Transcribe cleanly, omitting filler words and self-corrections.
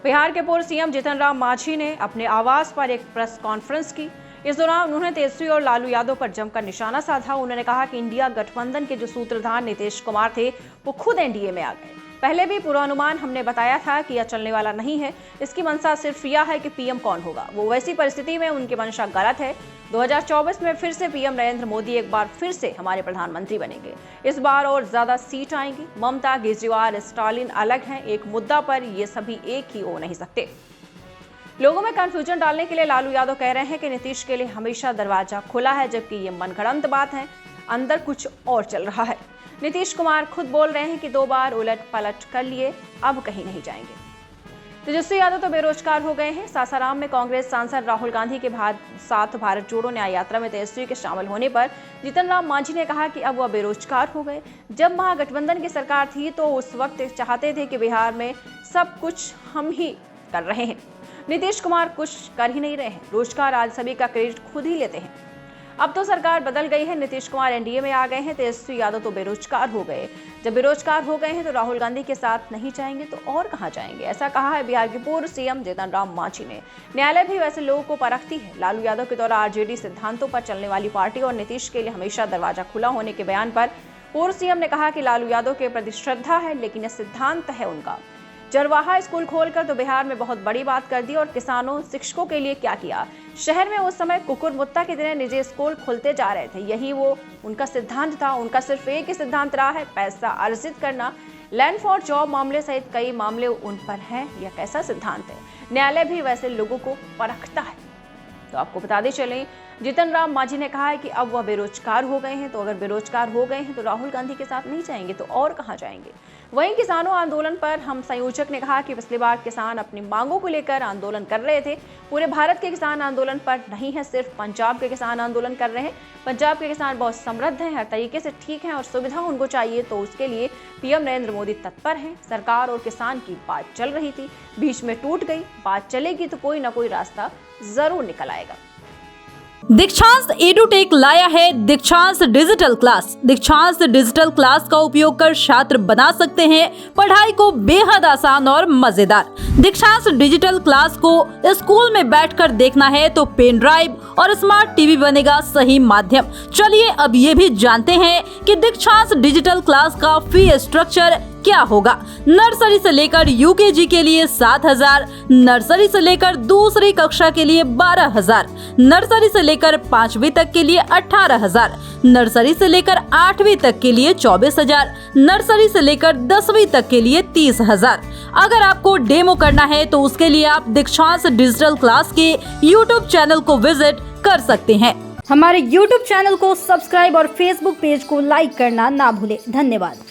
बिहार के पूर्व सीएम जीतन राम मांझी ने अपने आवास पर एक प्रेस कॉन्फ्रेंस की। इस दौरान उन्होंने तेजस्वी और लालू यादव पर जमकर निशाना साधा। उन्होंने कहा कि इंडिया गठबंधन के जो सूत्रधार नीतीश कुमार थे वो खुद एनडीए में आ गए। पहले भी पूर्वानुमान हमने बताया था कि यह चलने वाला नहीं है। इसकी मंशा सिर्फ यह है कि पीएम कौन होगा। वो वैसी परिस्थिति में उनकी मंशा गलत है। 2024 में फिर से पीएम नरेंद्र मोदी एक बार फिर से हमारे प्रधानमंत्री बनेंगे। इस बार और ज्यादा सीट आएंगी। ममता, केजरीवाल, स्टालिन अलग हैं। एक मुद्दा पर ये सभी एक ही हो नहीं सकते। लोगों में कंफ्यूजन डालने के लिए लालू यादव कह रहे हैं कि नीतीश के लिए हमेशा दरवाजा खुला है, जबकि ये मनगढ़ंत बात है। अंदर कुछ और चल रहा है। नीतीश कुमार खुद बोल रहे हैं कि 2 बार उलट पलट कर लिए, अब कहीं नहीं जाएंगे। तेजस्वी यादव तो बेरोजगार हो गए हैं। सासाराम में कांग्रेस सांसद राहुल गांधी के साथ भारत जोड़ो न्याय यात्रा में तेजस्वी के शामिल होने पर जीतन राम मांझी ने कहा कि अब वह बेरोजगार हो गए। जब महागठबंधन की सरकार थी तो उस वक्त चाहते थे कि बिहार में सब कुछ हम ही कर रहे हैं। नीतीश कुमार कुछ कर ही नहीं रहे हैं। रोजगार आज सभी का क्रेडिट खुद ही लेते हैं। अब तो सरकार बदल गई है। नीतीश कुमार एनडीए में आ गए हैं। तेजस्वी यादव तो बेरोजगार हो गए। जब बेरोजगार हो गए हैं तो राहुल गांधी के साथ नहीं जाएंगे तो और कहां जाएंगे। ऐसा कहा है बिहार के पूर्व सीएम जीतन राम मांझी ने। न्यायालय भी वैसे लोगों को परखती है। लालू यादव के द्वारा आरजेडी सिद्धांतों पर चलने वाली पार्टी और नीतीश के लिए हमेशा दरवाजा खुला होने के बयान पर पूर्व सीएम ने कहा कि लालू यादव के प्रति श्रद्धा है, लेकिन यह सिद्धांत है उनका। जरवाहा स्कूल खोलकर तो बिहार में बहुत बड़ी बात कर दी और किसानों, शिक्षकों के लिए क्या किया। शहर में उस समय कुकुरमुत्ता की तरह निजी स्कूल खुलते जा रहे थे। यही वो उनका सिद्धांत था। उनका सिर्फ एक ही सिद्धांत रहा है, पैसा अर्जित करना। लैंड फॉर जॉब मामले सहित कई मामले उन पर हैं। यह कैसा सिद्धांत है। न्यायालय भी वैसे लोगों को परखता है। तो आपको बता दें चलें, जीतन राम मांझी ने कहा है कि अब वह बेरोजगार हो गए हैं। तो अगर बेरोजगार हो गए हैं तो राहुल गांधी के साथ नहीं जाएंगे तो और कहां जाएंगे। वहीं किसानों आंदोलन पर हम संयोजक ने कहा कि पिछली बार किसान अपनी मांगों को लेकर आंदोलन कर रहे थे। पूरे भारत के किसान आंदोलन पर नहीं है, सिर्फ पंजाब के किसान आंदोलन कर रहे हैं। पंजाब के किसान बहुत समृद्ध हैं, हर तरीके से ठीक हैं और सुविधा उनको चाहिए, तो उसके लिए पीएम नरेंद्र मोदी तत्पर हैं। सरकार और किसान की बात चल रही थी, बीच में टूट गई। बात चलेगी तो कोई ना कोई रास्ता जरूर निकल आएगा। दीक्षांत एडुटेक लाया है दीक्षांत डिजिटल क्लास। दीक्षांत डिजिटल क्लास का उपयोग कर छात्र बना सकते हैं पढ़ाई को बेहद आसान और मजेदार। दीक्षांत डिजिटल क्लास को स्कूल में बैठकर देखना है तो पेन ड्राइव और स्मार्ट टीवी बनेगा सही माध्यम। चलिए अब ये भी जानते हैं कि दीक्षांत डिजिटल क्लास का फी स्ट्रक्चर क्या होगा। नर्सरी से लेकर यूकेजी के लिए 7,000, नर्सरी से लेकर दूसरी कक्षा के लिए 12,000, नर्सरी से लेकर 5वीं तक के लिए 18,000, नर्सरी से लेकर 8वीं तक के लिए 24,000, नर्सरी से लेकर 10वीं तक के लिए 30,000। अगर आपको डेमो करना है तो उसके लिए आप दीक्षांत डिजिटल क्लास के यूट्यूब चैनल को विजिट कर सकते हैं। हमारे यूट्यूब चैनल को सब्सक्राइब और फेसबुक पेज को लाइक करना ना भूलें। धन्यवाद।